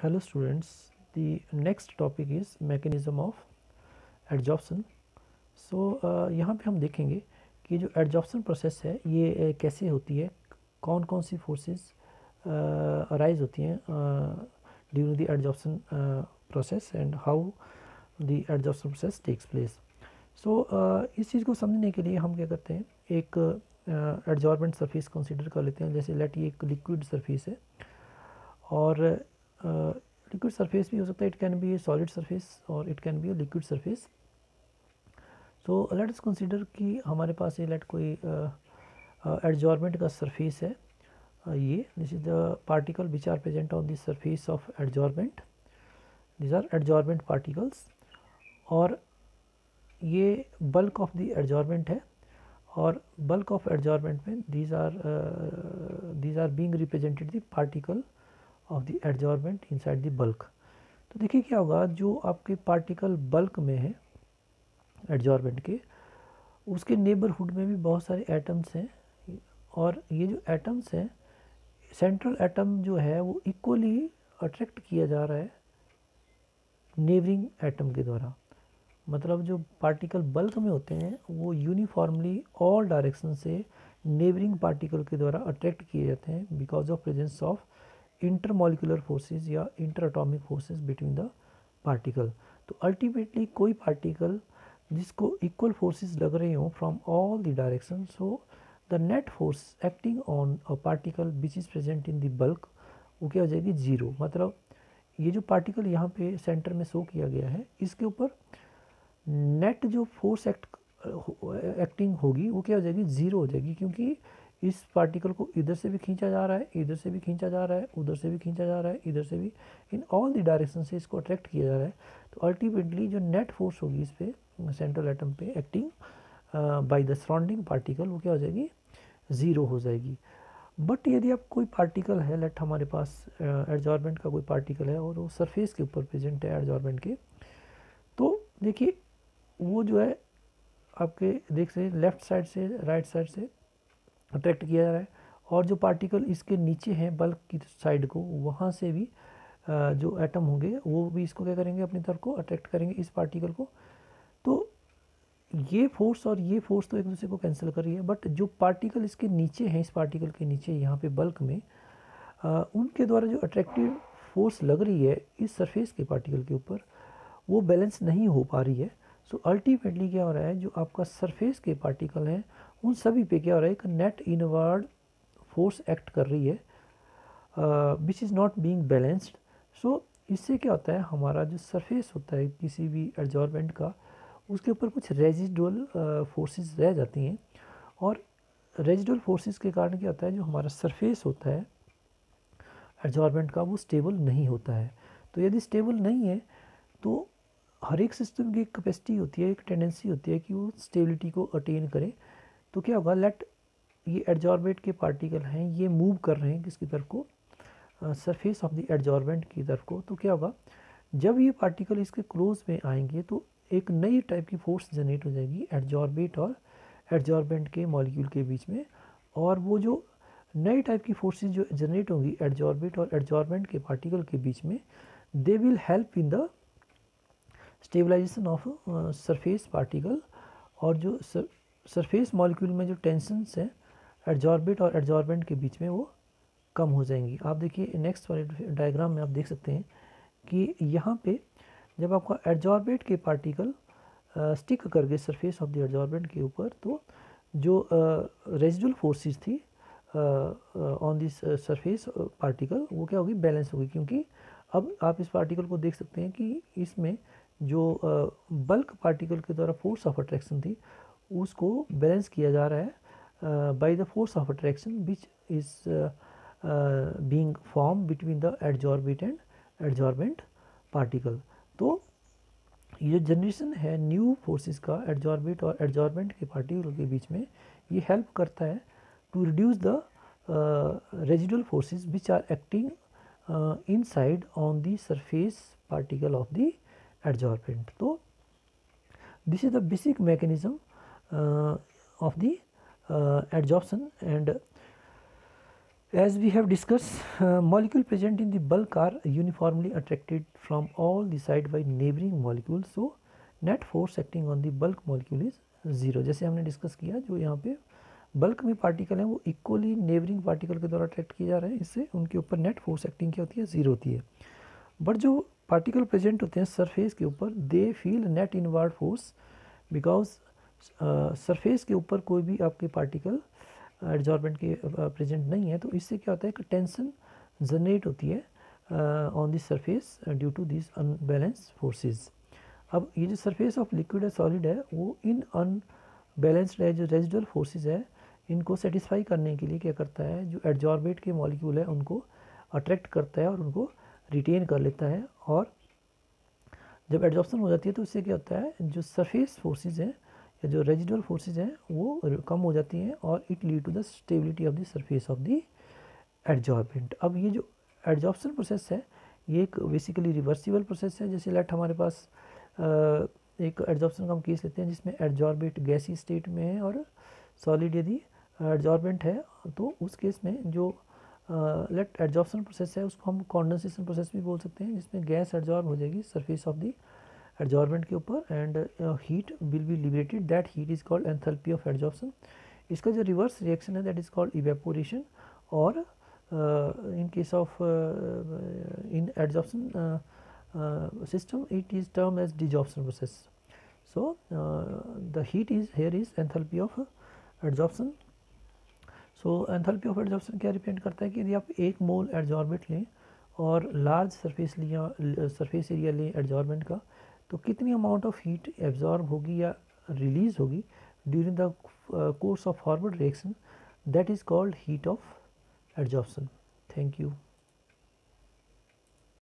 Hello students, the next topic is mechanism of adsorption. यहाँ पे हम देखेंगे कि जो adsorption प्रोसेस है ये कैसे होती है, कौन कौन सी फोर्सेस अराइज होती हैं during the adsorption process and how the adsorption process takes place. इस चीज़ को समझने के लिए हम क्या करते हैं, एक एडजॉर्बेंट सरफेस कंसीडर कर लेते हैं. जैसे लेट ये एक लिक्विड सरफेस है और लिक्विड सरफेस भी हो सकता है, it can be a solid surface और it can be a liquid surface. So let us consider कि हमारे पास ये लेट कोई एडजॉर्बेंट का सरफेस है. ये this is the particle which are present on the surface of adsorbent. This are adsorbent particles और ये बल्क ऑफ द एडजॉर्बेंट है और बल्क ऑफ एडजॉर्बेंट में these are being represented the particle of the adsorbent inside the bulk. तो देखिए क्या होगा, जो आपके पार्टिकल बल्क में है एडजॉर्बेंट के, उसके नेबरहुड में भी बहुत सारे एटम्स हैं और ये जो एटम्स हैं, सेंट्रल एटम जो है वो इक्वली अट्रैक्ट किया जा रहा है नेबरिंग एटम के द्वारा. मतलब जो पार्टिकल बल्क में होते हैं वो यूनिफॉर्मली ऑल डायरेक्शन से नेबरिंग पार्टिकल के द्वारा अट्रैक्ट किए जाते हैं because of presence of intermolecular forces या inter atomic forces between the particle. तो अल्टीमेटली कोई पार्टिकल जिसको इक्वल फोर्सेस लग रहे हों from all the direction, so the net force acting on a particle which is present in the bulk वो क्या हो जाएगी, जीरो. मतलब ये जो पार्टिकल यहाँ पे सेंटर में शो किया गया है, इसके ऊपर नेट जो फोर्स एक्टिंग होगी वो क्या हो जाएगी, ज़ीरो हो जाएगी. क्योंकि इस पार्टिकल को इधर से भी खींचा जा रहा है, इधर से भी खींचा जा रहा है, उधर से भी खींचा जा रहा है, इधर से भी, इन ऑल द डायरेक्शन से इसको अट्रैक्ट किया जा रहा है. तो अल्टीमेटली जो नेट फोर्स होगी इस पे सेंट्रल एटम पे acting by the surrounding particle वो क्या हो जाएगी, ज़ीरो हो जाएगी. बट यदि आप कोई पार्टिकल है, लेट हमारे पास एडजॉर्बेंट का कोई पार्टिकल है और वो सरफेस के ऊपर प्रेजेंट है एडजॉर्बेंट के, तो देखिए वो जो है आपके देख से लेफ़्ट साइड से राइट साइड से अट्रैक्ट किया जा रहा है और जो पार्टिकल इसके नीचे हैं बल्क की साइड को, वहाँ से भी जो एटम होंगे वो भी इसको क्या करेंगे, अपनी तरफ को अट्रैक्ट करेंगे इस पार्टिकल को. तो ये फोर्स और ये फोर्स तो एक दूसरे को कैंसिल कर रही है, बट जो पार्टिकल इसके नीचे हैं, इस पार्टिकल के नीचे यहाँ पे बल्क में उनके द्वारा जो अट्रैक्टिव फोर्स लग रही है इस सरफेस के पार्टिकल के ऊपर, वो बैलेंस नहीं हो पा रही है. सो अल्टीमेटली क्या हो रहा है, जो आपका सरफेस के पार्टिकल हैं उन सभी पे क्या हो रहा है, एक नेट इनवर्ड फोर्स एक्ट कर रही है which is not being balanced. So इससे क्या होता है, हमारा जो सरफेस होता है किसी भी एडजॉर्बेंट का, उसके ऊपर कुछ रेजिडुअल फोर्सेस रह जाती हैं और रेजिडुअल फोर्सेस के कारण क्या होता है, जो हमारा सरफेस होता है एडजॉर्बेंट का वो स्टेबल नहीं होता है. तो यदि स्टेबल नहीं है तो हर एक सिस्टम की एक कैपेसिटी होती है, एक टेंडेंसी होती है कि वो स्टेबिलिटी को अटेन करे. तो क्या होगा, लेट ये एडजॉर्बेंट के पार्टिकल हैं, ये मूव कर रहे हैं किसकी तरफ को, सरफेस ऑफ द एडजॉर्बेंट की तरफ को. तो क्या होगा, जब ये पार्टिकल इसके क्लोज में आएंगे तो एक नई टाइप की फोर्स जनरेट हो जाएगी एडजॉर्बेट और एडजॉर्बेंट के मॉलिक्यूल के बीच में. और वो जो नई टाइप की फोर्सेस जो जनरेट होंगी एडजॉर्बेट और एडजॉर्बेंट के पार्टिकल के बीच में, they will help in the stabilization of surface particle. और जो सरफेस मॉलिक्यूल में जो टेंशन्स हैं एडजॉर्बेट और एडजॉर्बेंट के बीच में वो कम हो जाएंगी. आप देखिए नेक्स्ट वाले डायग्राम में आप देख सकते हैं कि यहाँ पे जब आपका एडजॉर्बेट के पार्टिकल स्टिक कर गए सरफेस ऑफ द एडजॉर्बेंट के ऊपर, तो जो रेजिडुअल फोर्सेस थी ऑन दिस सरफेस पार्टिकल वो क्या होगी, बैलेंस होगी. क्योंकि अब आप इस पार्टिकल को देख सकते हैं कि इसमें जो बल्क पार्टिकल के द्वारा फोर्स ऑफ अट्रैक्शन थी उसको बैलेंस किया जा रहा है by the force of attraction which is being form between the adsorbate and adsorbent particle. तो ये जनरेशन है न्यू फोर्सेस का एडजॉर्बेट और एडजॉर्बेंट के पार्टिकल के बीच में, ये हेल्प करता है to reduce the residual forces which are acting inside on the surface particle of the adsorbent. तो this is the basic mechanism of the adsorption. And As we have discussed, molecule present in the bulk are uniformly attracted from all the side by neighboring molecules. So net force acting on the bulk molecule is 0. जैसे हमने discuss किया, जो यहाँ पे bulk में particle हैं वो equally neighbouring particle के द्वारा अट्रैक्ट किए जा रहे हैं, इससे उनके ऊपर नेट फोर्स एक्टिंग क्या होती है, 0 होती है. बट जो पार्टिकल प्रेजेंट होते हैं सरफेस के ऊपर, they feel net inward force because surface के ऊपर कोई भी आपके पार्टिकल एडजॉर्बेंट के प्रेजेंट नहीं है, तो इससे क्या होता है कि टेंशन जनरेट होती है on this surface due to this unbalance forces. अब ये जो सरफेस ऑफ लिक्विड है सॉलिड है, वो इन अनबैलेंस्ड है जो रेजिडुअल फोर्सेस है, इनको सेटिस्फाई करने के लिए क्या करता है, जो एडजॉर्बेट के मॉलिक्यूल है उनको अट्रैक्ट करता है और उनको रिटेन कर लेता है. और जब एडजॉर्प्शन हो जाती है तो इससे क्या होता है, जो सरफेस फोर्सेस हैं या जो रेजिडुअल फोर्सेस हैं वो कम हो जाती हैं और it lead to the stability of the surface of the adsorbent. अब ये जो एडजॉर्प्शन प्रोसेस है ये एक बेसिकली रिवर्सिबल प्रोसेस है. जैसे लेट हमारे पास एक एडजॉर्प्शन का हम केस लेते हैं जिसमें एडजॉर्बेट गैसी स्टेट में है और सॉलिड यदि एडजॉर्बेंट है, तो उस केस में जो लेट एडजॉर्प्शन प्रोसेस है उसको हम कॉन्डेंसेशन प्रोसेस भी बोल सकते हैं, जिसमें गैस एडजॉर्ब हो जाएगी सरफेस ऑफ द एडजॉर्बेंट के ऊपर and heat will be liberated. That heat is called enthalpy of adsorption. इसका जो रिवर्स रिएक्शन है दैट इज़ कॉल्ड इवेपोरेशन, और in case of in adsorption system it is termed as desorption process. So the heat is here is enthalpy of adsorption. So enthalpy of adsorption क्या represent करता है कि यदि आप 1 मोल adsorbent लें और large surface लिया सरफेस एरिया लें एडजॉर्बेंट का, तो कितनी अमाउंट ऑफ हीट एब्जॉर्ब होगी या रिलीज होगी during the course of forward reaction, that is called heat of adsorption. Thank you.